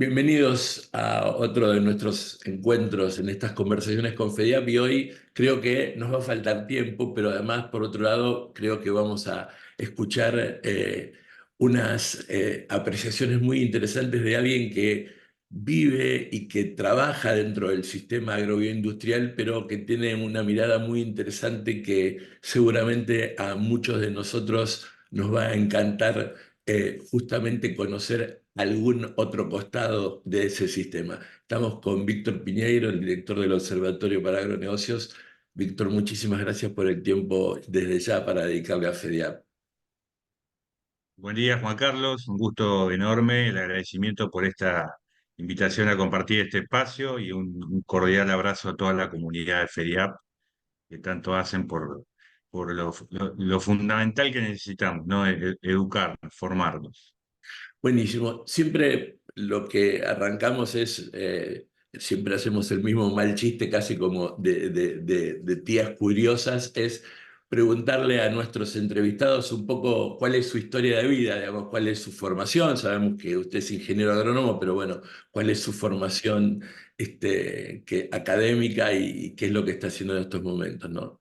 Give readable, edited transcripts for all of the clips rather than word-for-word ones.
Bienvenidos a otro de nuestros encuentros en estas conversaciones con FEDIAP y hoy creo que nos va a faltar tiempo, pero además por otro lado creo que vamos a escuchar unas apreciaciones muy interesantes de alguien que vive y que trabaja dentro del sistema agrobioindustrial, pero que tiene una mirada muy interesante que seguramente a muchos de nosotros nos va a encantar justamente conocer algún otro costado de ese sistema. Estamos con Víctor Piñeiro, el director del Observatorio para Agronegocios. Víctor, muchísimas gracias por el tiempo desde ya para dedicarle a FEDIAP. Buen día, Juan Carlos. Un gusto enorme. El agradecimiento por esta invitación a compartir este espacio y un cordial abrazo a toda la comunidad de FEDIAP que tanto hacen por lo fundamental que necesitamos, ¿no? Educarnos, formarnos. Buenísimo. Siempre lo que arrancamos es, siempre hacemos el mismo mal chiste, casi como de tías curiosas, es preguntarle a nuestros entrevistados un poco cuál es su historia de vida, digamos, cuál es su formación. Sabemos que usted es ingeniero agrónomo, pero bueno, cuál es su formación académica y qué es lo que está haciendo en estos momentos, ¿no?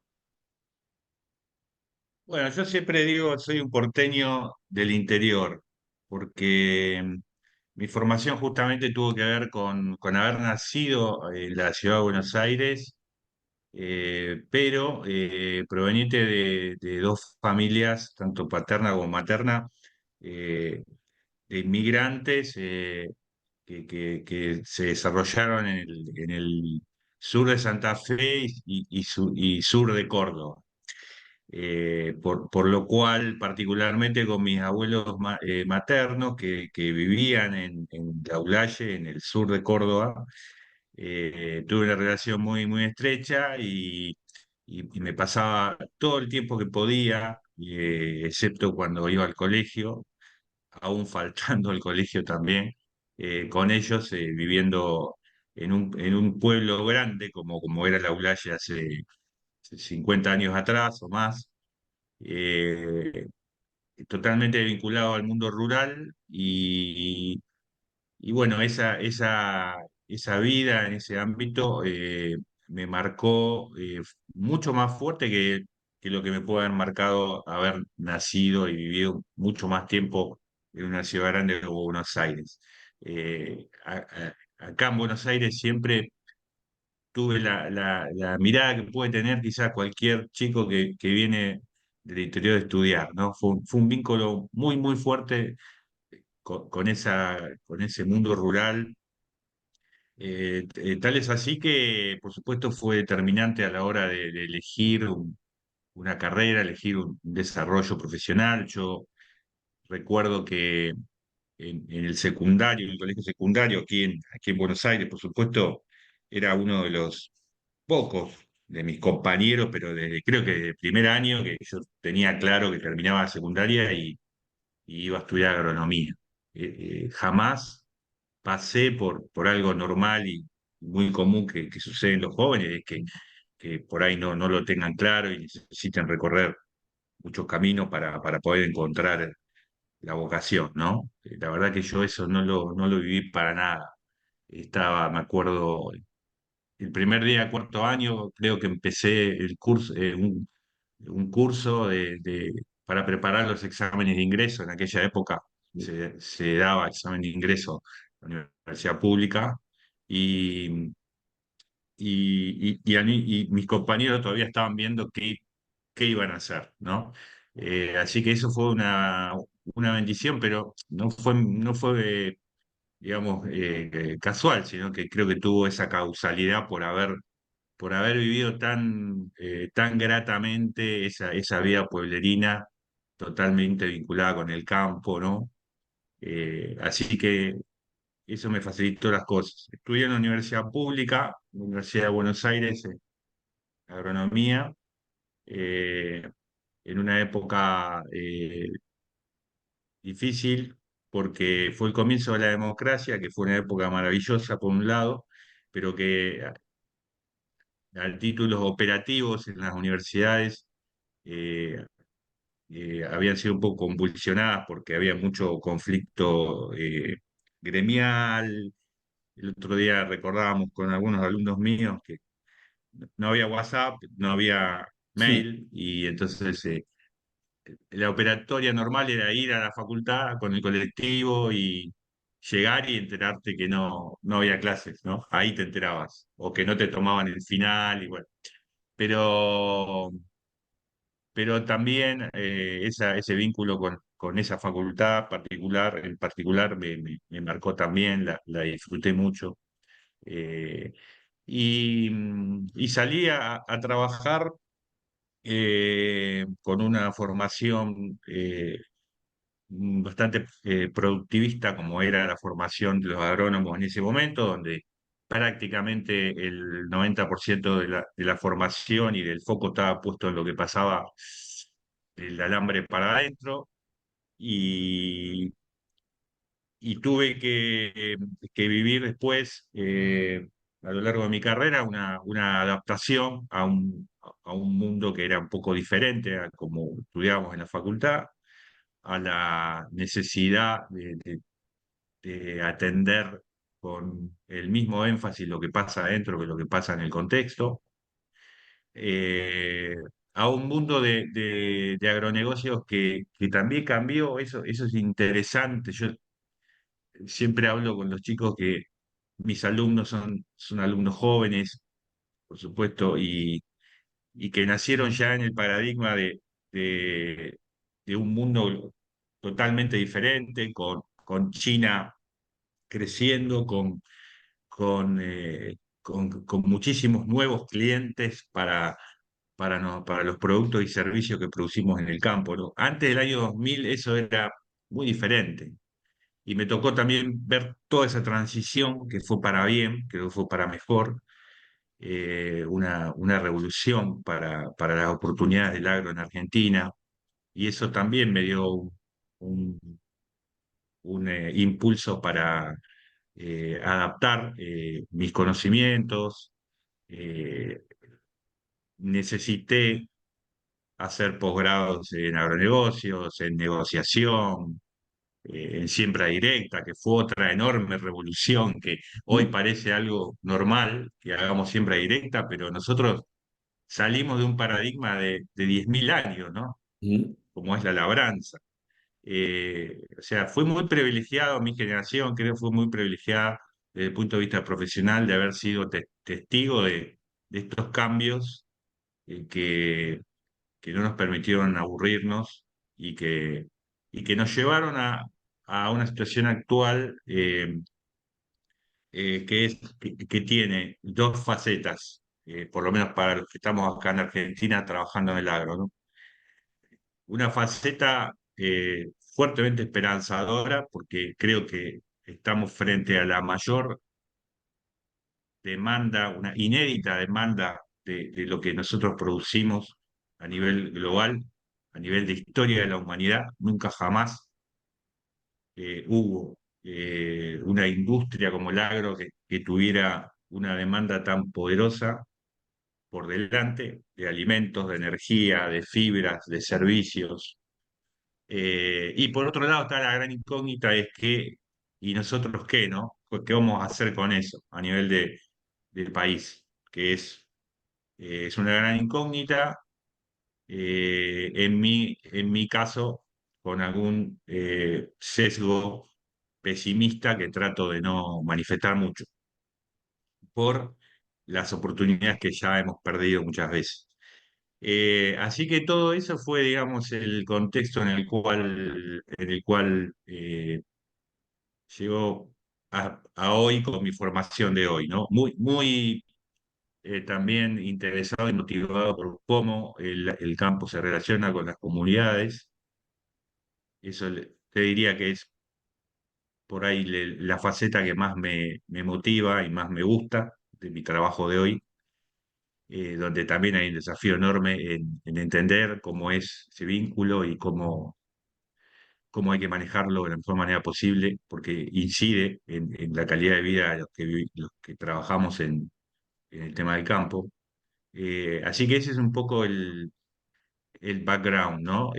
Bueno, yo siempre digo, soy un porteño del interior, porque mi formación justamente tuvo que ver con haber nacido en la ciudad de Buenos Aires, pero proveniente de dos familias, tanto paterna como materna, eh, de inmigrantes que se desarrollaron en el sur de Santa Fe y sur de Córdoba. Por lo cual, particularmente con mis abuelos maternos que vivían en Gaullaye, en el sur de Córdoba, tuve una relación muy, muy estrecha y me pasaba todo el tiempo que podía, excepto cuando iba al colegio, aún faltando al colegio también, con ellos, viviendo en un pueblo grande como era la Eulalia hace 50 años atrás o más, eh, totalmente vinculado al mundo rural y bueno, esa vida en ese ámbito me marcó mucho más fuerte que lo que me puede haber marcado haber nacido y vivido mucho más tiempo en una ciudad grande como Buenos Aires. Acá en Buenos Aires siempre tuve la mirada que puede tener quizás cualquier chico que viene del interior de estudiar, ¿no? Fue un vínculo muy, muy fuerte con ese mundo rural. Tal es así que, por supuesto, fue determinante a la hora de elegir una carrera, elegir un desarrollo profesional. Yo recuerdo que en el secundario, en el colegio secundario, aquí en Buenos Aires, por supuesto, era uno de los pocos de mis compañeros, pero creo que desde el primer año que yo tenía claro que terminaba la secundaria y iba a estudiar agronomía. Jamás pasé por algo normal y muy común que sucede en los jóvenes, es que por ahí no lo tengan claro y necesiten recorrer muchos caminos para poder encontrar la vocación, ¿no? La verdad que yo eso no lo viví para nada. Me acuerdo, el primer día de cuarto año, creo que empecé el curso, un curso para preparar los exámenes de ingreso. En aquella época se daba examen de ingreso en la universidad pública y, y mis compañeros todavía estaban viendo qué iban a hacer, ¿no? Así que eso fue una bendición, pero no fue digamos, casual, sino que creo que tuvo esa causalidad por haber vivido tan gratamente esa vida pueblerina, totalmente vinculada con el campo, ¿no? Así que eso me facilitó las cosas. Estudié en la universidad pública, la Universidad de Buenos Aires, agronomía, eh, en una época difícil, porque fue el comienzo de la democracia, que fue una época maravillosa por un lado, pero que a títulos operativos en las universidades eh, habían sido un poco convulsionadas porque había mucho conflicto gremial. El otro día recordábamos con algunos alumnos míos que no había WhatsApp, no había mail, y entonces la operatoria normal era ir a la facultad con el colectivo y llegar y enterarte que no había clases, ¿no? Ahí te enterabas, o que no te tomaban el final, y bueno. Pero, pero también ese vínculo con esa facultad particular, en particular, me marcó también, la disfruté mucho. Eh, y salí a trabajar con una formación bastante productivista, como era la formación de los agrónomos en ese momento, donde prácticamente el 90% de la formación y del foco estaba puesto en lo que pasaba del alambre para adentro. Y, y tuve que vivir después, a lo largo de mi carrera, una adaptación a un mundo que era un poco diferente a como estudiábamos en la facultad, a la necesidad de atender con el mismo énfasis lo que pasa adentro que lo que pasa en el contexto, eh, a un mundo de agronegocios que también cambió. Eso es interesante. Yo siempre hablo con los chicos que mis alumnos son alumnos jóvenes, por supuesto, y que nacieron ya en el paradigma de, de un mundo totalmente diferente, con China creciendo, con muchísimos nuevos clientes para los productos y servicios que producimos en el campo, ¿no? Antes del año 2000 eso era muy diferente. Y me tocó también ver toda esa transición que fue para bien, que fue para mejor, una revolución para las oportunidades del agro en Argentina. Y eso también me dio un, un impulso para adaptar mis conocimientos. Eh, Necesité hacer posgrados en agronegocios, en negociación, en siembra directa, que fue otra enorme revolución que hoy parece algo normal que hagamos siembra directa, pero nosotros salimos de un paradigma de 10.000 años, ¿no? Como es la labranza. O sea, fue muy privilegiado mi generación, creo que fue muy privilegiada desde el punto de vista profesional de haber sido testigo de estos cambios que no nos permitieron aburrirnos y que nos llevaron a una situación actual, que tiene dos facetas, por lo menos para los que estamos acá en Argentina trabajando en el agro, ¿no? Una faceta fuertemente esperanzadora, porque creo que estamos frente a la mayor demanda, una inédita demanda de lo que nosotros producimos a nivel global, a nivel de historia de la humanidad. Nunca jamás hubo una industria como el agro que tuviera una demanda tan poderosa por delante de alimentos, de energía, de fibras, de servicios. Y por otro lado está la gran incógnita, es que, ¿y nosotros qué, no? Pues, ¿qué vamos a hacer con eso a nivel del país? Que es una gran incógnita, en mi caso, con algún sesgo pesimista que trato de no manifestar mucho, por las oportunidades que ya hemos perdido muchas veces. Así que todo eso fue, digamos, el contexto en el cual llegó a hoy con mi formación de hoy, ¿no? Muy, muy también interesado y motivado por cómo el campo se relaciona con las comunidades. Eso te diría que es por ahí la faceta que más me motiva y más me gusta de mi trabajo de hoy, donde también hay un desafío enorme en entender cómo es ese vínculo y cómo hay que manejarlo de la mejor manera posible, porque incide en la calidad de vida de los que trabajamos en el tema del campo. Así que ese es un poco el background, ¿no?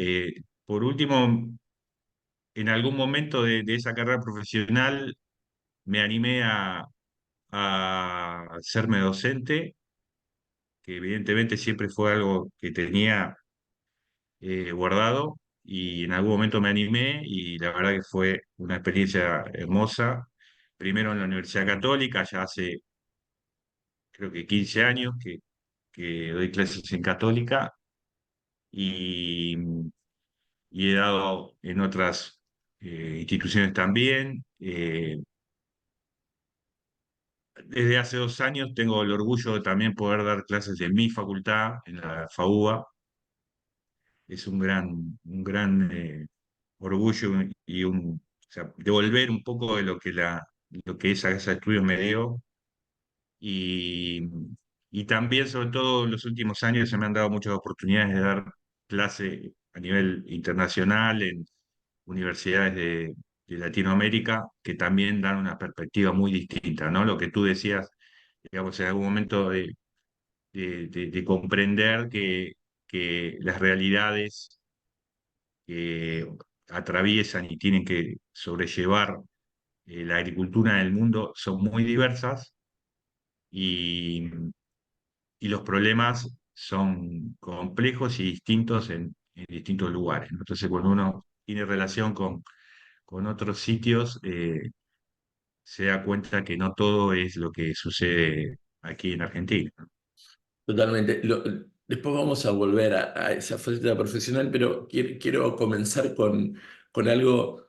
Por último, en algún momento de esa carrera profesional me animé a hacerme docente, que evidentemente siempre fue algo que tenía guardado, y en algún momento me animé y la verdad que fue una experiencia hermosa. Primero en la Universidad Católica, ya hace creo que 15 años que doy clases en Católica, y, y he dado en otras instituciones también. Desde hace 2 años tengo el orgullo de también poder dar clases en mi facultad, en la FAUBA. Es un gran orgullo o sea, devolver un poco de lo que esa casa de estudios me dio. Y, y también, sobre todo, en los últimos años se me han dado muchas oportunidades de dar clase a nivel internacional en universidades de Latinoamérica, que también dan una perspectiva muy distinta, ¿no? Lo que tú decías, digamos, en algún momento de comprender que las realidades que atraviesan y tienen que sobrellevar la agricultura en el mundo son muy diversas, y, y los problemas son complejos y distintos en distintos lugares, ¿no? Entonces, cuando uno tiene relación con otros sitios, se da cuenta que no todo es lo que sucede aquí en Argentina. Totalmente. Después vamos a volver a esa faceta profesional, pero quiero comenzar con algo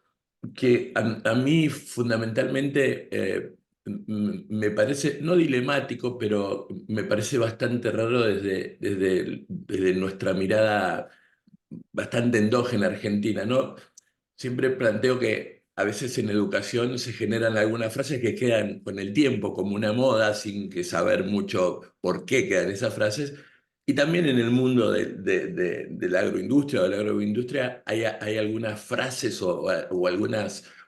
que a mí fundamentalmente me parece, no dilemático, pero me parece bastante raro desde nuestra mirada bastante endógena argentina, ¿no? Siempre planteo que a veces en educación se generan algunas frases que quedan con el tiempo como una moda sin que saber mucho por qué quedan esas frases. Y también en el mundo de la agroindustria o de la agroindustria hay algunas frases o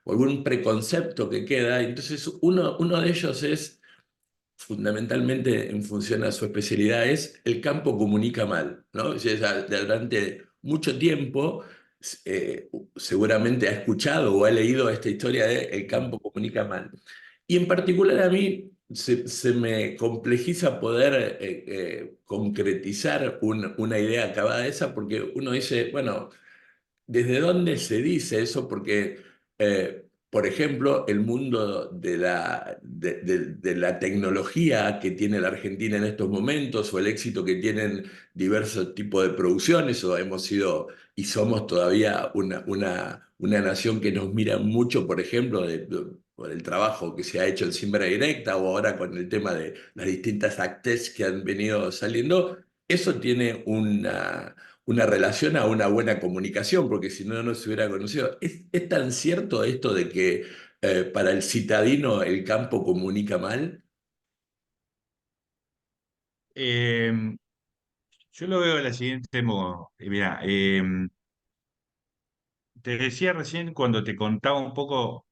algún preconcepto que queda. Entonces uno de ellos es fundamentalmente en función a su especialidad, es el campo comunica mal, ¿no? O sea, durante mucho tiempo eh, seguramente ha escuchado o ha leído esta historia de el campo comunica mal. Y en particular a mí se me complejiza poder concretizar una idea acabada de esa, porque uno dice, bueno, ¿desde dónde se dice eso? Porque, por ejemplo, el mundo de la tecnología que tiene la Argentina en estos momentos, o el éxito que tienen diversos tipos de producciones, o hemos sido y somos todavía una nación que nos mira mucho, por ejemplo, por el trabajo que se ha hecho en Siembra Directa, o ahora con el tema de las distintas actes que han venido saliendo, eso tiene una relación a una buena comunicación, porque si no, no se hubiera conocido. Es tan cierto esto de que para el citadino el campo comunica mal? Eh, yo lo veo de la siguiente modo. Mira, te decía recién cuando te contaba un poco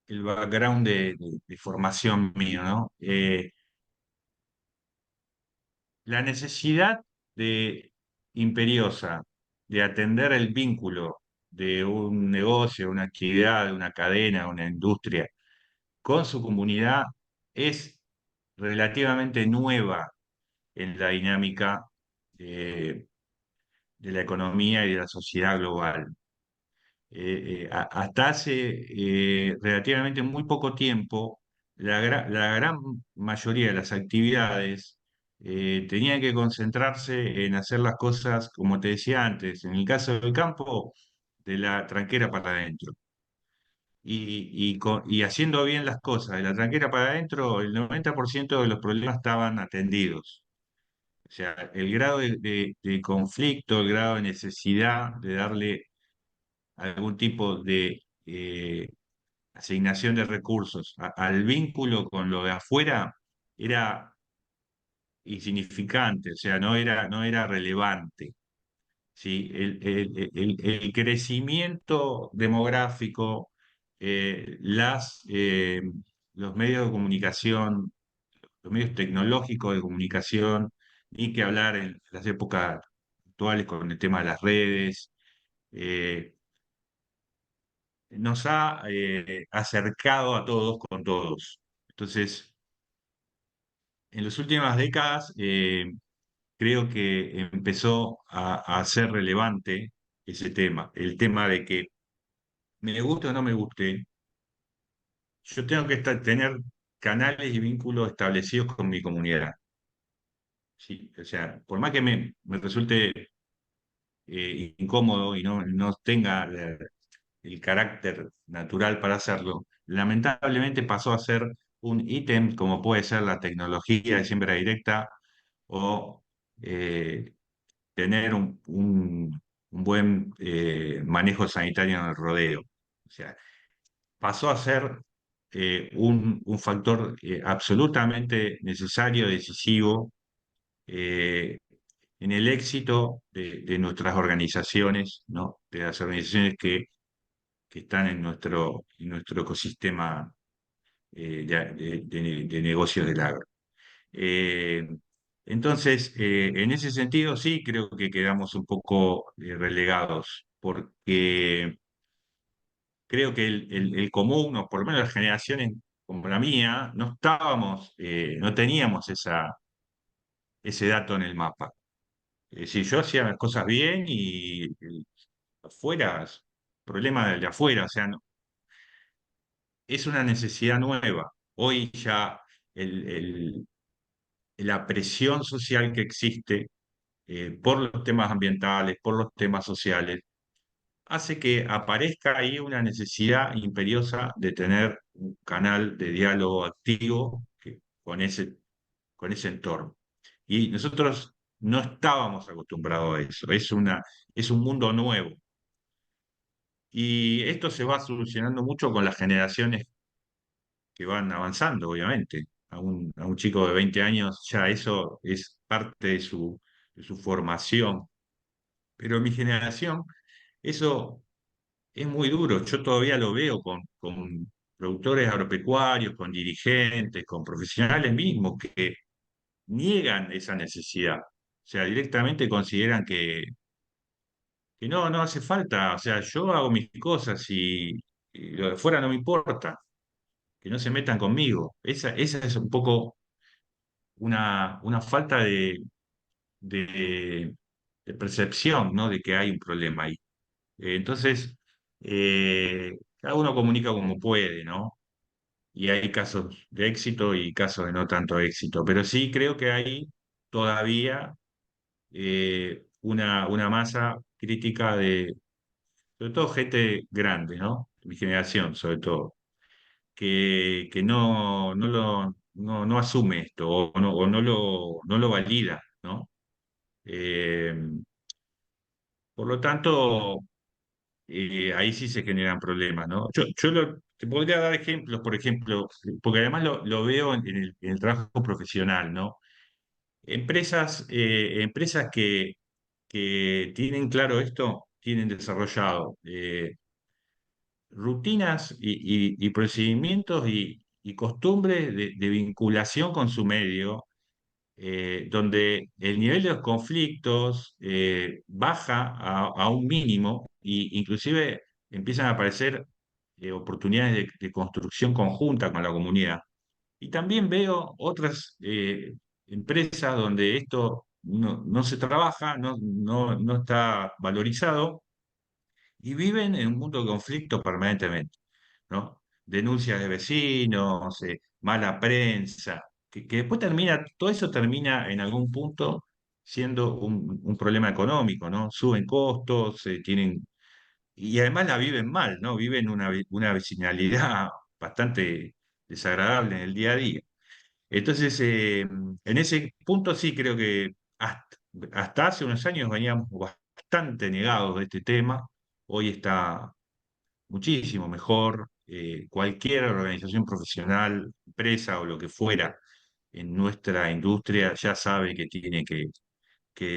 el background de formación mío, ¿no? La necesidad de imperiosa de atender el vínculo de un negocio, una actividad, una cadena, una industria con su comunidad es relativamente nueva en la dinámica de, de la economía y de la sociedad global. Hasta hace relativamente muy poco tiempo, la gran mayoría de las actividades tenían que concentrarse en hacer las cosas, como te decía antes, en el caso del campo, de la tranquera para adentro. Y haciendo bien las cosas de la tranquera para adentro, el 90% de los problemas estaban atendidos. O sea, el grado de conflicto, el grado de necesidad de darle algún tipo de asignación de recursos al vínculo con lo de afuera era insignificante, o sea, no era relevante. ¿Sí? El crecimiento demográfico, los medios de comunicación, los medios tecnológicos de comunicación, ni que hablar en las épocas actuales con el tema de las redes, eh, nos ha acercado a todos con todos. Entonces, en las últimas décadas creo que empezó a ser relevante ese tema, el tema de que me guste o no me guste, yo tengo que tener canales y vínculos establecidos con mi comunidad. Sí, o sea, por más que me resulte incómodo y no tenga el carácter natural para hacerlo, lamentablemente pasó a ser un ítem como puede ser la tecnología de siembra directa o eh, tener un buen manejo sanitario en el rodeo. O sea, pasó a ser un factor absolutamente necesario, decisivo, eh, en el éxito de nuestras organizaciones, ¿no? De las organizaciones que están en nuestro ecosistema de negocios del agro. Eh, entonces, en ese sentido, sí creo que quedamos un poco relegados, porque creo que el común, o por lo menos las generaciones como la mía, no estábamos, no teníamos ese dato en el mapa. Es decir, yo hacía las cosas bien y afuera, problema del de afuera, o sea, es una necesidad nueva. Hoy ya el, el- la presión social que existe por los temas ambientales, por los temas sociales, hace que aparezca ahí una necesidad imperiosa de tener un canal de diálogo activo con ese entorno. Y nosotros no estábamos acostumbrados a eso, es un mundo nuevo. Y esto se va solucionando mucho con las generaciones que van avanzando, obviamente. A un chico de 20 años ya eso es parte de su formación. Pero en mi generación, eso es muy duro. Yo todavía lo veo con productores agropecuarios, con dirigentes, con profesionales mismos que niegan esa necesidad. O sea, directamente consideran que no hace falta. O sea, yo hago mis cosas y lo de fuera no me importa. Que no se metan conmigo. Esa es un poco una falta de, de percepción, ¿no? De que hay un problema ahí. Entonces, cada uno comunica como puede, ¿no? Y hay casos de éxito y casos de no tanto éxito, pero sí creo que hay todavía una masa crítica de, sobre todo gente grande, ¿no? Mi generación, sobre todo que no asume esto o no lo valida, ¿no? Eh, por lo tanto, ahí sí se generan problemas, ¿no? Te podría dar ejemplos, por ejemplo, porque además lo veo en el trabajo profesional, ¿no? Empresas que tienen claro esto, tienen desarrollado rutinas y procedimientos y costumbres de vinculación con su medio, donde el nivel de los conflictos baja a un mínimo e inclusive empiezan a aparecer oportunidades de construcción conjunta con la comunidad. Y también veo otras empresas donde esto no se trabaja, no está valorizado y viven en un mundo de conflicto permanentemente, ¿no? Denuncias de vecinos, mala prensa, que después termina, todo eso termina en algún punto siendo un problema económico, ¿no? Suben costos, y además la viven mal, ¿no? Viven una vecinalidad bastante desagradable en el día a día. Entonces, en ese punto sí creo que hasta hace unos años veníamos bastante negados de este tema. Hoy está muchísimo mejor. Cualquier organización profesional, empresa o lo que fuera en nuestra industria ya sabe que tiene que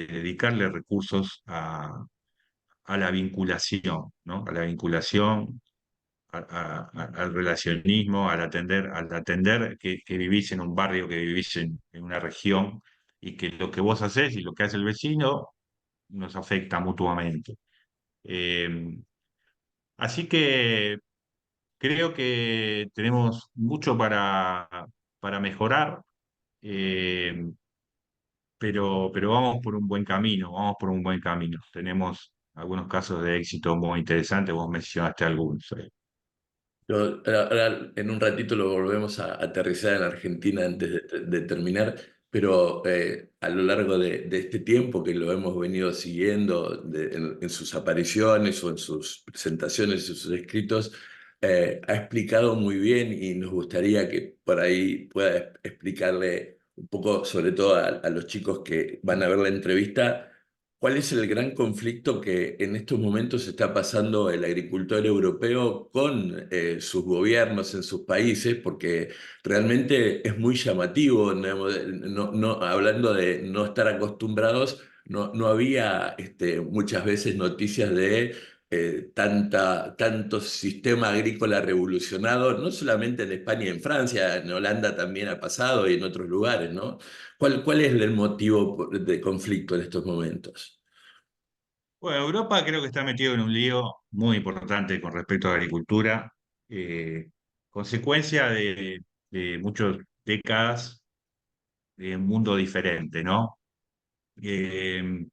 dedicarle recursos a la vinculación, ¿no? A la vinculación, al relacionismo, al atender que vivís en un barrio, que vivís en una región y que lo que vos hacés y lo que hace el vecino nos afecta mutuamente. Eh, Así que creo que tenemos mucho para mejorar, eh, pero vamos por un buen camino, vamos por un buen camino. Tenemos algunos casos de éxito muy interesantes, vos mencionaste algunos. Ahora, en un ratito lo volvemos a aterrizar en Argentina antes de terminar, pero a lo largo de este tiempo que lo hemos venido siguiendo en sus apariciones o en sus presentaciones y sus escritos, ha explicado muy bien y nos gustaría que por ahí pueda explicarle un poco, sobre todo a los chicos que van a ver la entrevista. ¿Cuál es el gran conflicto que en estos momentos está pasando el agricultor europeo con sus gobiernos en sus países? Porque realmente es muy llamativo, hablando de no estar acostumbrados, no había muchas veces noticias de tanto sistema agrícola revolucionado, no solamente en España y en Francia, en Holanda también ha pasado y en otros lugares, ¿no? ¿Cuál es el motivo de conflicto en estos momentos? Bueno, Europa creo que está metido en un lío muy importante con respecto a la agricultura, eh, consecuencia de muchas décadas de un mundo diferente, ¿no? Eh,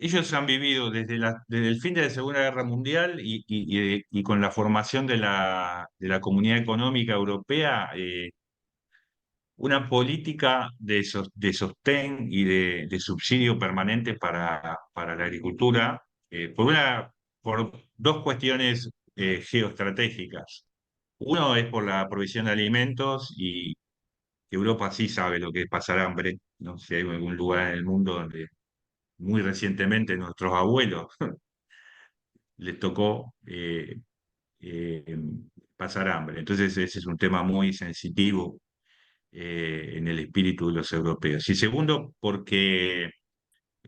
Ellos han vivido desde el fin de la Segunda Guerra Mundial y con la formación de la Comunidad Económica Europea, una política de sostén y de subsidio permanente para la agricultura, por dos cuestiones geoestratégicas. Uno es por la provisión de alimentos y Europa sí sabe lo que es pasar hambre. No sé si hay algún lugar en el mundo donde muy recientemente nuestros abuelos les tocó eh, pasar hambre. Entonces ese es un tema muy sensitivo en el espíritu de los europeos. Y segundo, porque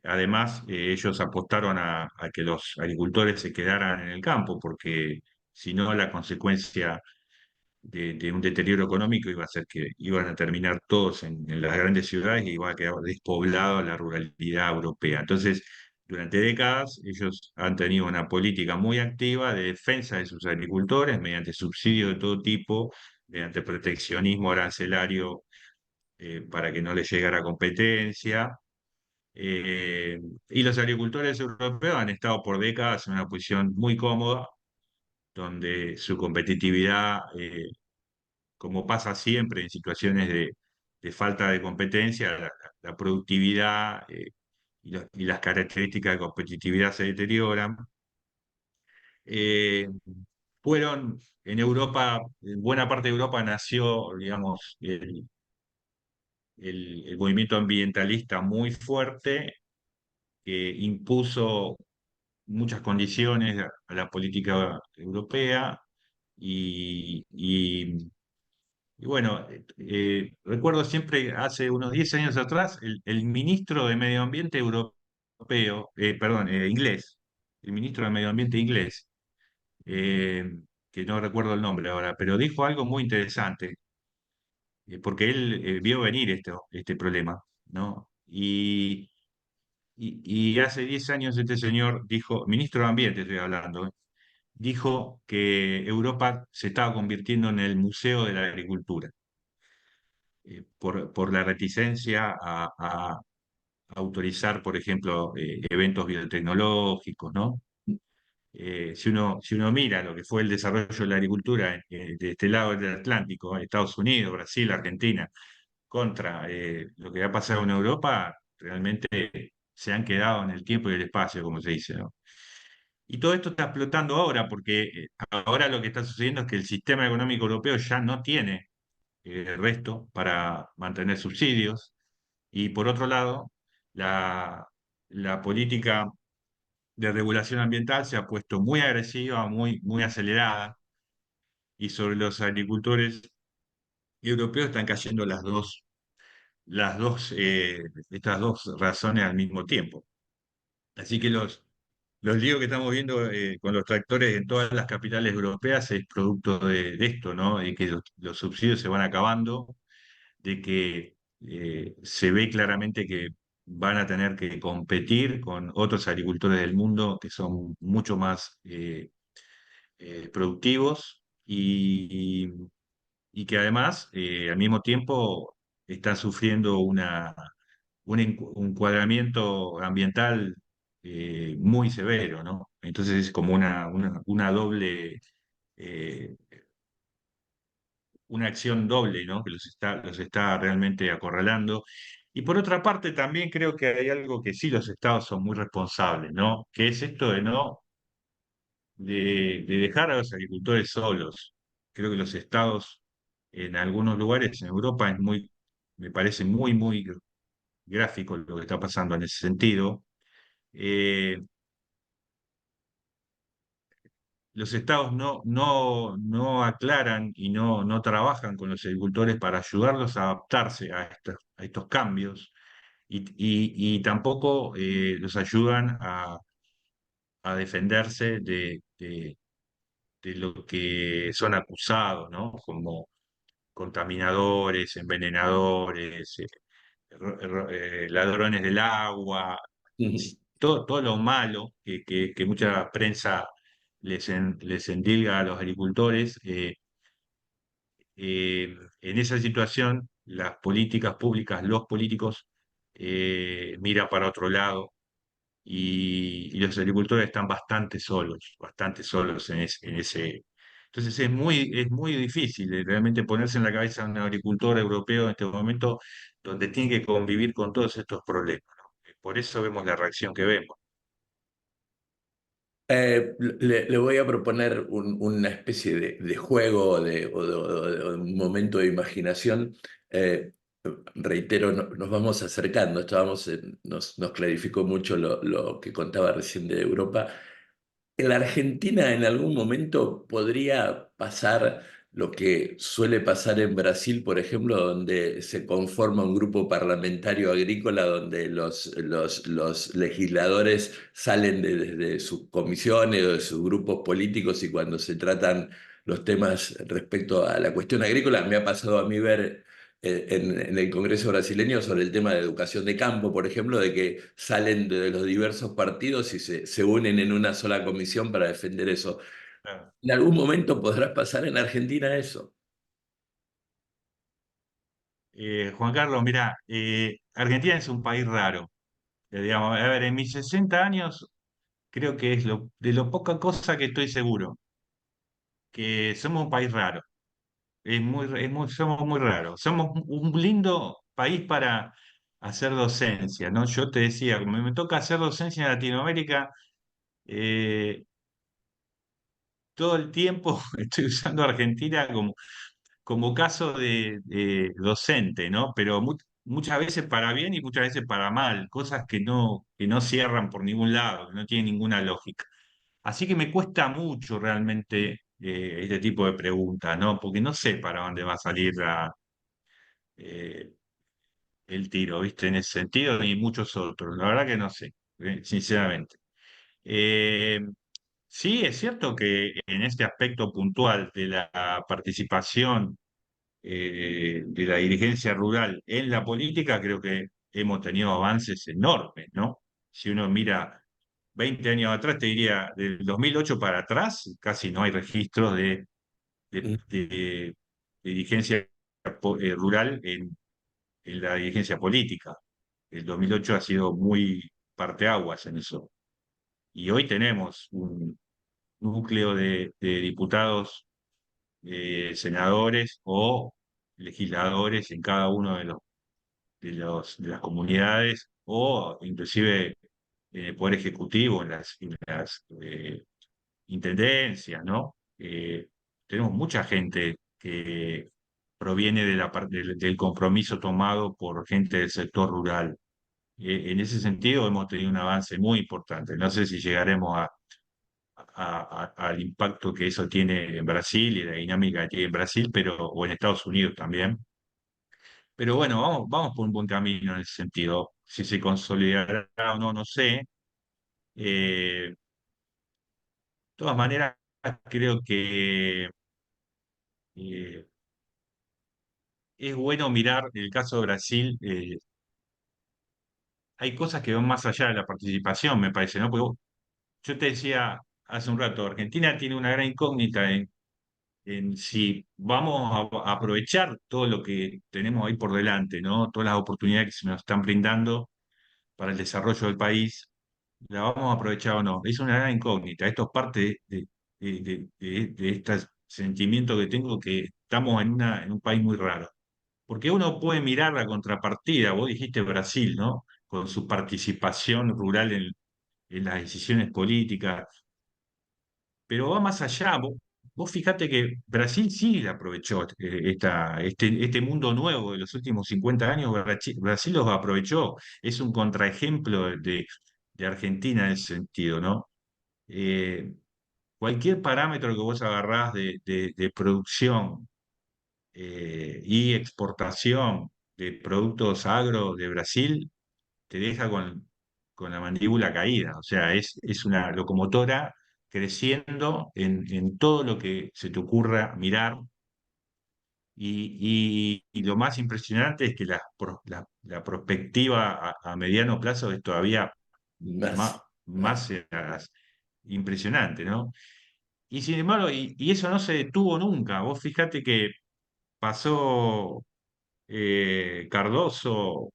además ellos apostaron a que los agricultores se quedaran en el campo, porque si no la consecuencia de un deterioro económico iba a ser que iban a terminar todos en las grandes ciudades y iba a quedar despoblado la ruralidad europea. Entonces, durante décadas ellos han tenido una política muy activa de defensa de sus agricultores mediante subsidios de todo tipo, mediante proteccionismo arancelario para que no les llegara competencia. Eh, y los agricultores europeos han estado por décadas en una posición muy cómoda, donde su competitividad como pasa siempre en situaciones de falta de competencia, la productividad y las características de competitividad se deterioran. Eh, Fueron en Europa, en buena parte de Europa nació, digamos, el movimiento ambientalista muy fuerte que impuso muchas condiciones a la política europea y y bueno, recuerdo siempre, hace unos 10 años atrás, el ministro de Medio Ambiente europeo, perdón, inglés, el ministro de Medio Ambiente inglés, eh, que no recuerdo el nombre ahora, pero dijo algo muy interesante, porque él vio venir este problema, ¿no? Y hace 10 años este señor dijo, ministro de Ambiente estoy hablando, dijo que Europa se estaba convirtiendo en el Museo de la Agricultura por la reticencia a autorizar, por ejemplo, eventos biotecnológicos, ¿no? Si uno mira lo que fue el desarrollo de la agricultura de este lado del Atlántico, Estados Unidos, Brasil, Argentina, contra lo que ha pasado en Europa, realmente se han quedado en el tiempo y el espacio, como se dice, ¿no? Y todo esto está explotando ahora, porque ahora lo que está sucediendo es que el sistema económico europeo ya no tiene resto para mantener subsidios. Y por otro lado, la, la política de regulación ambiental se ha puesto muy agresiva, muy acelerada, y sobre los agricultores europeos están cayendo estas dos razones al mismo tiempo. Así que los líos que estamos viendo con los tractores en todas las capitales europeas es producto de esto, ¿no? De que los subsidios se van acabando, de que se ve claramente que van a tener que competir con otros agricultores del mundo que son mucho más productivos y que además al mismo tiempo están sufriendo un encuadramiento ambiental muy severo, ¿no? Entonces es como una doble, eh, una acción doble, ¿no? Que los está realmente acorralando. Y por otra parte, también creo que hay algo que sí los estados son muy responsables, ¿no? Que es esto de dejar a los agricultores solos. Creo que los estados en algunos lugares en Europa me parece muy gráfico lo que está pasando en ese sentido. Eh, los estados no aclaran y no trabajan con los agricultores para ayudarlos a adaptarse a estos cambios y tampoco los ayudan a defenderse de lo que son acusados, ¿no? Como contaminadores, envenenadores, ladrones del agua, todo lo malo que mucha prensa les endilga a los agricultores. En esa situación, las políticas públicas, los políticos, miran para otro lado y los agricultores están bastante solos en ese. Entonces es muy difícil realmente ponerse en la cabeza de un agricultor europeo en este momento donde tiene que convivir con todos estos problemas, ¿no? Por eso vemos la reacción que vemos. Le voy a proponer una especie de juego o de un momento de imaginación. Eh, Reitero, nos vamos acercando. Nos clarificó mucho lo que contaba recién de Europa. En la Argentina en algún momento podría pasar lo que suele pasar en Brasil, por ejemplo, donde se conforma un grupo parlamentario agrícola donde los legisladores salen desde sus comisiones o de sus grupos políticos y cuando se tratan los temas respecto a la cuestión agrícola, me ha pasado a mí ver en el Congreso brasileño sobre el tema de educación de campo, por ejemplo, de que salen de los diversos partidos y se unen en una sola comisión para defender eso. Claro. ¿En algún momento podrá pasar en Argentina eso? Juan Carlos, mira, Argentina es un país raro. Digamos, a ver, en mis 60 años creo que es de lo poca cosa que estoy seguro, que somos un país raro. Somos muy raros. Somos un lindo país para hacer docencia, ¿no? Yo te decía, como me toca hacer docencia en Latinoamérica, eh, todo el tiempo estoy usando Argentina como caso de docente, ¿no? Pero muchas veces para bien y muchas veces para mal, cosas que no cierran por ningún lado, que no tienen ninguna lógica. Así que me cuesta mucho realmente este tipo de preguntas, ¿no? Porque no sé para dónde va a salir eh, el tiro, ¿viste? En ese sentido, y muchos otros. La verdad que no sé, sinceramente. Eh, sí, es cierto que en este aspecto puntual de la participación de la dirigencia rural en la política, creo que hemos tenido avances enormes, ¿no? Si uno mira 20 años atrás, te diría, del 2008 para atrás, casi no hay registros de dirigencia rural en la dirigencia política. El 2008 ha sido muy parteaguas en eso. Y hoy tenemos un núcleo de diputados, senadores o legisladores en cada uno de las comunidades o inclusive en el Poder Ejecutivo, en las intendencias, ¿no? Tenemos mucha gente que proviene del compromiso tomado por gente del sector rural. En ese sentido hemos tenido un avance muy importante. No sé si llegaremos al impacto que eso tiene en Brasil y la dinámica que tiene en Brasil, o en Estados Unidos también. Pero bueno, vamos por un buen camino en ese sentido. Si se consolidará o no, no sé. De todas maneras, creo que eh, es bueno mirar el caso de Brasil. hay cosas que van más allá de la participación, me parece, ¿no? Porque yo te decía hace un rato, Argentina tiene una gran incógnita en si vamos a aprovechar todo lo que tenemos ahí por delante, ¿no? Todas las oportunidades que se nos están brindando para el desarrollo del país, ¿la vamos a aprovechar o no? Es una gran incógnita. Esto es parte de este sentimiento que tengo que estamos en un país muy raro. Porque uno puede mirar la contrapartida, vos dijiste Brasil, ¿no? Con su participación rural en las decisiones políticas, pero va más allá. Vos fíjate que Brasil sí aprovechó este mundo nuevo de los últimos 50 años, Brasil los aprovechó. Es un contraejemplo de Argentina en ese sentido, ¿no? Eh, Cualquier parámetro que vos agarrás de producción y exportación de productos agro de Brasil te deja con la mandíbula caída. O sea, es una locomotora creciendo en todo lo que se te ocurra mirar. Y lo más impresionante es que la perspectiva a mediano plazo es todavía más, Más. más impresionante, ¿no? Y sin embargo, y eso no se detuvo nunca. Vos fíjate que pasó Cardoso,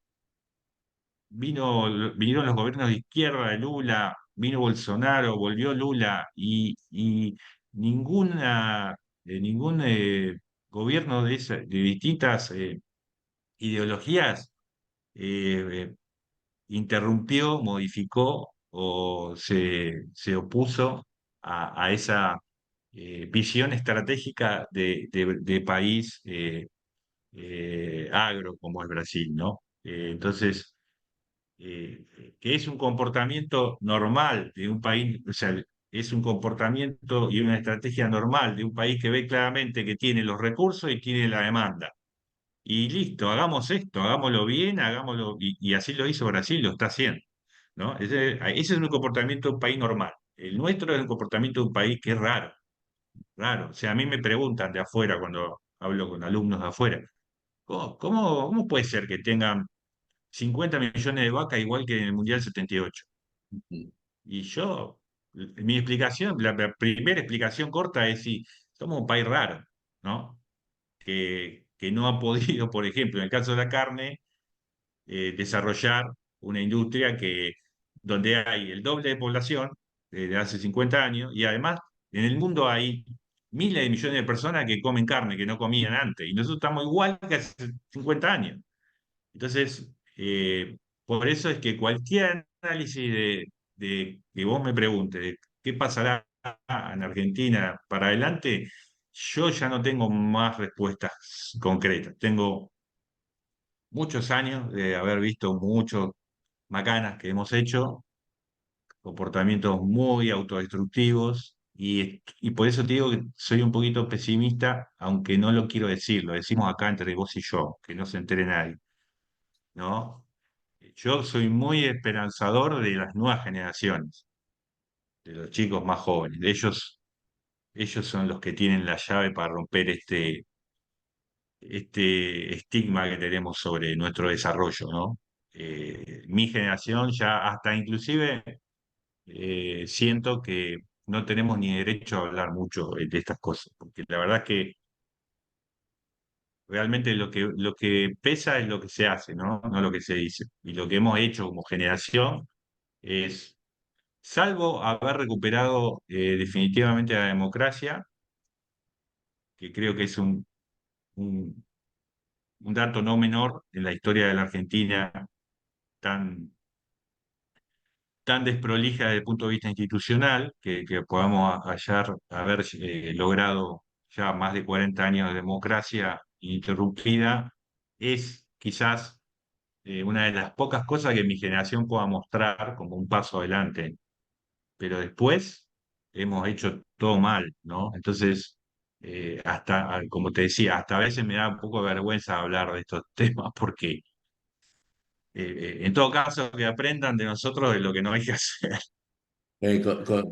vinieron los gobiernos de izquierda de Lula, vino Bolsonaro, volvió Lula y ningún gobierno de distintas ideologías eh, interrumpió, modificó o se opuso a esa visión estratégica de país agro como es Brasil, ¿no? Entonces, que es un comportamiento normal de un país, o sea, es un comportamiento y una estrategia normal de un país que ve claramente que tiene los recursos y tiene la demanda. Y listo, hagamos esto, hagámoslo bien, hagámoslo, y así lo hizo Brasil, lo está haciendo, ¿no? Ese es un comportamiento de un país normal. El nuestro es un comportamiento de un país que es raro, raro. O sea, a mí me preguntan de afuera cuando hablo con alumnos de afuera, ¿cómo puede ser que tengan 50 millones de vacas igual que en el Mundial 78? Y yo, mi explicación, la primera explicación corta es si somos un país raro, ¿no? Que no ha podido, por ejemplo, en el caso de la carne, desarrollar una industria donde hay el doble de población de hace 50 años y además en el mundo hay miles de millones de personas que comen carne que no comían antes y nosotros estamos igual que hace 50 años. Entonces, por eso es que cualquier análisis de que vos me preguntes de qué pasará en Argentina para adelante, yo ya no tengo más respuestas concretas. Tengo muchos años de haber visto muchos macanas que hemos hecho, comportamientos muy autodestructivos, y por eso te digo que soy un poquito pesimista, aunque no lo quiero decir, lo decimos acá entre vos y yo, que no se entere nadie, ¿no? Yo soy muy esperanzador de las nuevas generaciones, de los chicos más jóvenes. Ellos son los que tienen la llave para romper este estigma que tenemos sobre nuestro desarrollo, ¿no? Mi generación ya hasta inclusive siento que no tenemos ni derecho a hablar mucho de estas cosas, porque la verdad es que realmente lo que pesa es lo que se hace, ¿no? No lo que se dice. Y lo que hemos hecho como generación es, salvo haber recuperado definitivamente la democracia, que creo que es un, un dato no menor en la historia de la Argentina tan, tan desprolija desde el punto de vista institucional, que podamos haber logrado ya más de 40 años de democracia ininterrumpida, es quizás una de las pocas cosas que mi generación pueda mostrar como un paso adelante, pero después hemos hecho todo mal, ¿no? Entonces, como te decía, hasta a veces me da un poco de vergüenza hablar de estos temas porque, en todo caso, que aprendan de nosotros de lo que no hay que hacer.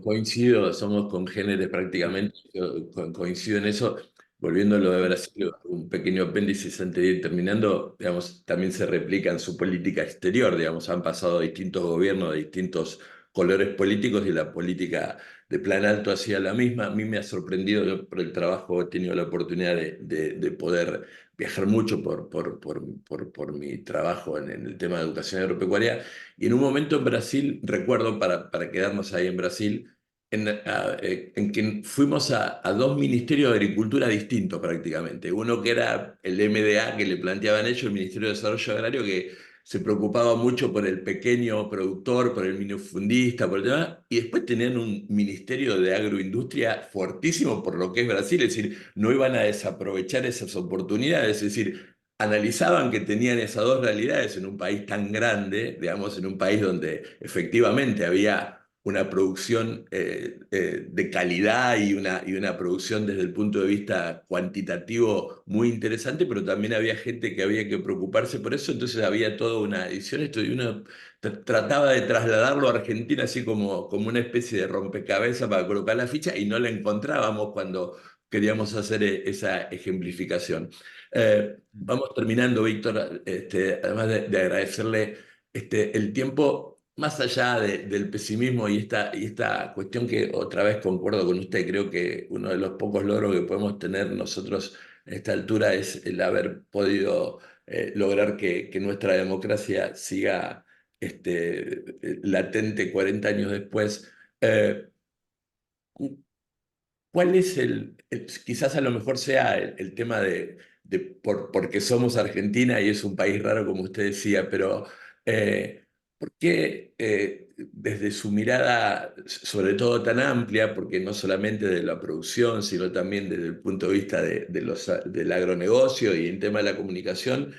Coincido, somos congéneres prácticamente, coincido en eso. volviendo a lo de Brasil, un pequeño apéndice antes de ir terminando, digamos, también se replica en su política exterior, digamos, han pasado distintos gobiernos de distintos colores políticos y la política de plan alto hacía la misma. A mí me ha sorprendido, yo por el trabajo he tenido la oportunidad de poder viajar mucho por mi trabajo en el tema de educación agropecuaria, y en un momento en Brasil, recuerdo, para quedarnos ahí en Brasil, en que fuimos a dos ministerios de agricultura distintos prácticamente. Uno que era el MDA que le planteaban ellos, el Ministerio de Desarrollo Agrario, que se preocupaba mucho por el pequeño productor, por el minifundista, por el tema, y después tenían un ministerio de agroindustria fortísimo por lo que es Brasil, es decir, no iban a desaprovechar esas oportunidades, es decir, analizaban que tenían esas dos realidades en un país tan grande, digamos, en un país donde efectivamente había una producción de calidad y una producción desde el punto de vista cuantitativo muy interesante, pero también había gente que había que preocuparse por eso, entonces había toda una edición, esto, y uno trataba de trasladarlo a Argentina así como una especie de rompecabezas para colocar la ficha y no la encontrábamos cuando queríamos hacer esa ejemplificación. Vamos terminando, Víctor, además de agradecerle el tiempo, más allá del pesimismo y esta cuestión que otra vez concuerdo con usted, creo que uno de los pocos logros que podemos tener nosotros a esta altura es el haber podido lograr que nuestra democracia siga latente 40 años después. Eh, ¿Cuál es quizás a lo mejor sea el tema porque somos Argentina y es un país raro, como usted decía, pero ¿por qué desde su mirada, sobre todo tan amplia, porque no solamente de la producción, sino también desde el punto de vista del agronegocio y en tema de la comunicación,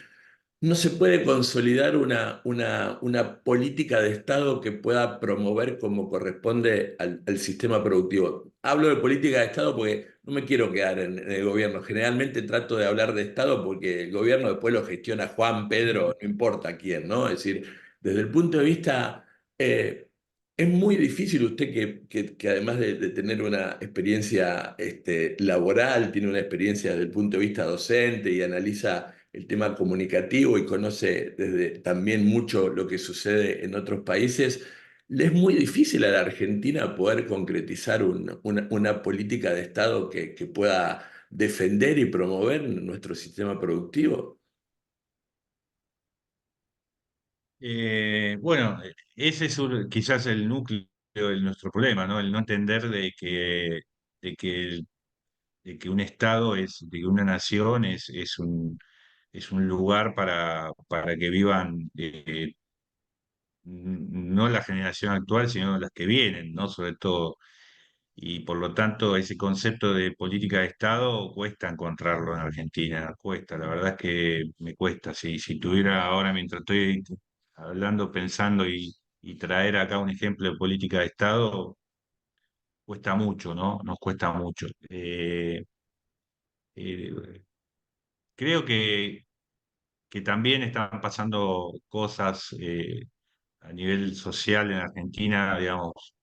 no se puede consolidar una política de Estado que pueda promover como corresponde al sistema productivo? Hablo de política de Estado porque no me quiero quedar en el gobierno. Generalmente trato de hablar de Estado porque el gobierno después lo gestiona Juan, Pedro, no importa quién, ¿no? Es decir, desde el punto de vista, eh, es muy difícil usted que además de tener una experiencia laboral, tiene una experiencia desde el punto de vista docente y analiza el tema comunicativo y conoce desde también mucho lo que sucede en otros países, le es muy difícil a la Argentina poder concretizar una política de Estado que pueda defender y promover nuestro sistema productivo. Bueno, ese es quizás el núcleo de nuestro problema, ¿no? El no entender de que, de que un Estado de que una nación es un lugar para que vivan no la generación actual, sino las que vienen, ¿no? Sobre todo. Y por lo tanto, ese concepto de política de Estado cuesta encontrarlo en Argentina, cuesta, la verdad es que me cuesta. Si tuviera ahora, mientras estoy hablando, pensando y traer acá un ejemplo de política de Estado, cuesta mucho, ¿no? Nos cuesta mucho. Eh, Creo que también están pasando cosas a nivel social en Argentina, digamos,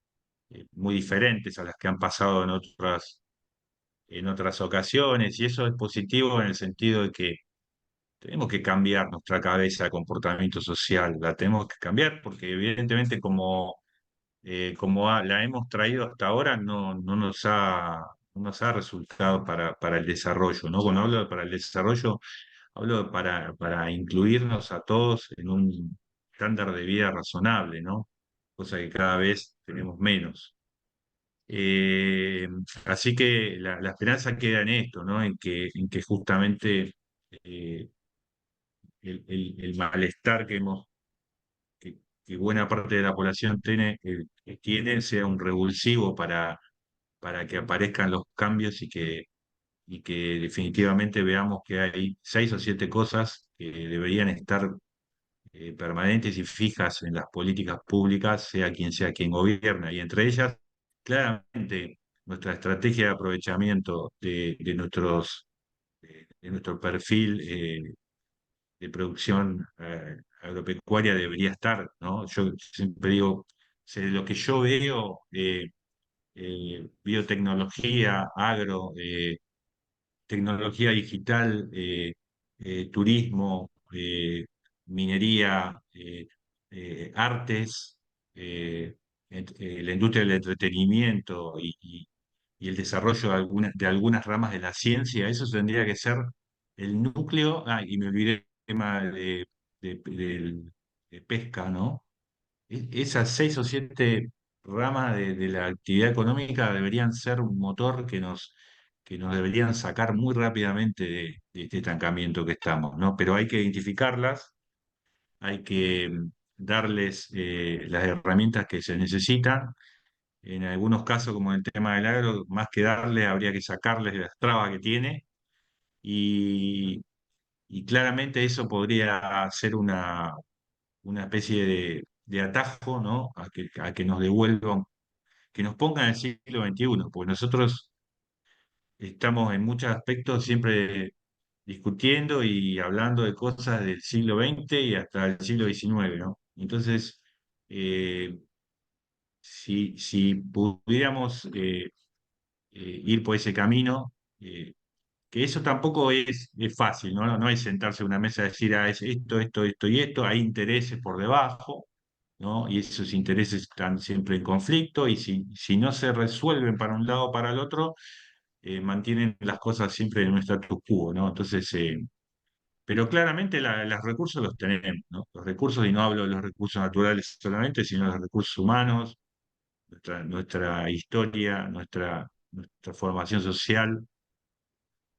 muy diferentes a las que han pasado en otras ocasiones, y eso es positivo en el sentido de que tenemos que cambiar nuestra cabeza de comportamiento social, la tenemos que cambiar porque evidentemente la hemos traído hasta ahora no nos ha resultado para el desarrollo, ¿no? Cuando hablo de para el desarrollo, hablo para incluirnos a todos en un estándar de vida razonable, ¿no? Cosa que cada vez tenemos menos. Eh, Así que la esperanza queda en esto, ¿no? En que justamente eh, el malestar que buena parte de la población que tiene sea un revulsivo para que aparezcan los cambios y que definitivamente veamos que hay 6 o 7 cosas que deberían estar permanentes y fijas en las políticas públicas, sea quien gobierna, y entre ellas, claramente, nuestra estrategia de aprovechamiento de nuestro perfil de producción agropecuaria debería estar, ¿no? Yo siempre digo, lo que yo veo, biotecnología, agro, tecnología digital, turismo, minería, artes, la industria del entretenimiento y el desarrollo de algunas ramas de la ciencia, eso tendría que ser el núcleo. Ah, y me olvidé el tema de pesca, ¿no? Esas 6 o 7 ramas de la actividad económica deberían ser un motor que nos deberían sacar muy rápidamente de este estancamiento que estamos, ¿no? Pero hay que identificarlas, hay que darles las herramientas que se necesitan. En algunos casos, como en el tema del agro, más que darle, habría que sacarles las trabas que tiene y, y claramente eso podría ser una especie de atajo, ¿no? A que nos devuelvan, que nos pongan en el siglo XXI, porque nosotros estamos en muchos aspectos siempre discutiendo y hablando de cosas del siglo XX y hasta el siglo XIX, ¿no? Entonces, eh, si pudiéramos ir por ese camino, que eso tampoco es fácil, ¿no? No es sentarse a una mesa y decir, ah, es esto, esto, esto y esto, hay intereses por debajo, ¿no? Y esos intereses están siempre en conflicto, y si no se resuelven para un lado o para el otro, mantienen las cosas siempre en un status quo, ¿no? Entonces, pero claramente los recursos los tenemos, ¿no? Los recursos, y no hablo de los recursos naturales solamente, sino de los recursos humanos, nuestra historia, nuestra formación social.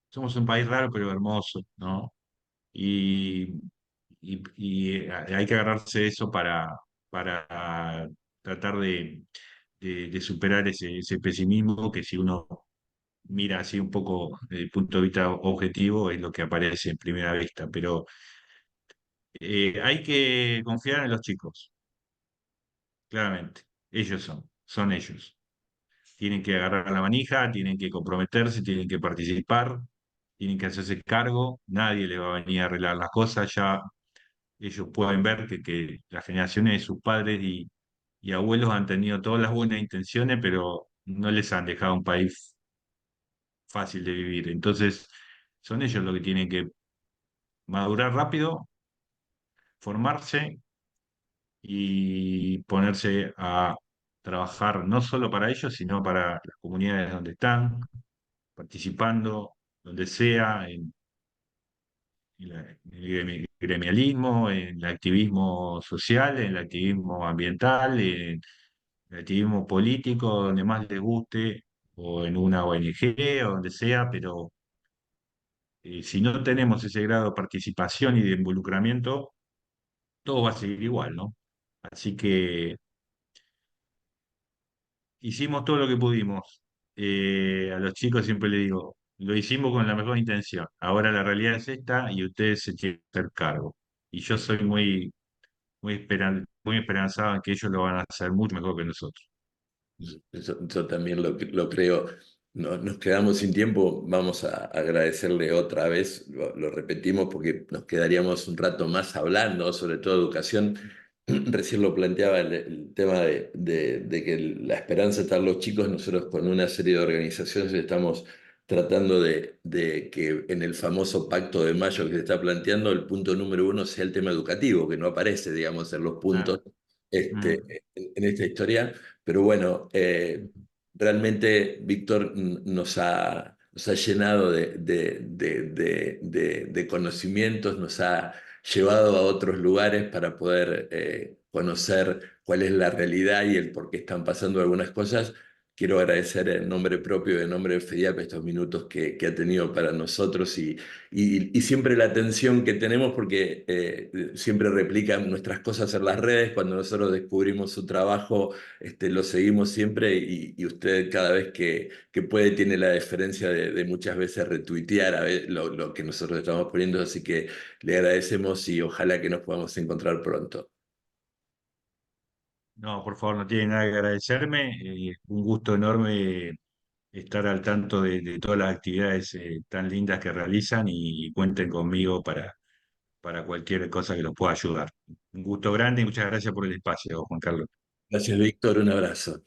Somos un país raro pero hermoso, ¿no? Y, y hay que agarrarse de eso para tratar de superar ese pesimismo que, si uno mira así un poco desde el punto de vista objetivo, es lo que aparece en primera vista. Pero hay que confiar en los chicos, claramente. Ellos son ellos. Tienen que agarrar la manija, tienen que comprometerse, tienen que participar, tienen que hacerse cargo. Nadie le va a venir a arreglar las cosas. Ya ellos pueden ver que las generaciones de sus padres y abuelos han tenido todas las buenas intenciones, pero no les han dejado un país fácil de vivir. Entonces, son ellos los que tienen que madurar rápido, formarse y ponerse a trabajar no solo para ellos, sino para las comunidades donde están, participando, donde sea, en el gremialismo, en el activismo social, en el activismo ambiental, en el activismo político, donde más les guste, o en una ONG o donde sea. Pero si no tenemos ese grado de participación y de involucramiento, todo va a seguir igual, ¿no? Así que hicimos todo lo que pudimos. A los chicos siempre les digo, lo hicimos con la mejor intención. Ahora la realidad es esta y ustedes se tienen que hacer cargo. Y yo soy muy esperanzado en que ellos lo van a hacer mucho mejor que nosotros. Yo también lo creo. No, nos quedamos sin tiempo. Vamos a agradecerle otra vez. Lo repetimos porque nos quedaríamos un rato más hablando, sobre todo educación. Recién lo planteaba el tema de que la esperanza está en los chicos. Nosotros con una serie de organizaciones estamos tratando de que en el famoso Pacto de Mayo que se está planteando, el punto número uno sea el tema educativo, que no aparece, digamos, en los Ah, puntos mm. en esta historia. Pero bueno, realmente Víctor nos ha llenado de conocimientos, nos ha llevado a otros lugares para poder conocer cuál es la realidad y el por qué están pasando algunas cosas. Quiero agradecer en nombre propio y en nombre de FEDIAP estos minutos que ha tenido para nosotros y siempre la atención que tenemos porque siempre replican nuestras cosas en las redes. Cuando nosotros descubrimos su trabajo, lo seguimos siempre y usted cada vez que puede tiene la deferencia de muchas veces retuitear lo que nosotros estamos poniendo, así que le agradecemos y ojalá que nos podamos encontrar pronto. No, por favor, no tienen nada que agradecerme. Un gusto enorme estar al tanto de todas las actividades tan lindas que realizan, y cuenten conmigo para cualquier cosa que los pueda ayudar. Un gusto grande y muchas gracias por el espacio, Juan Carlos. Gracias, Víctor, un abrazo.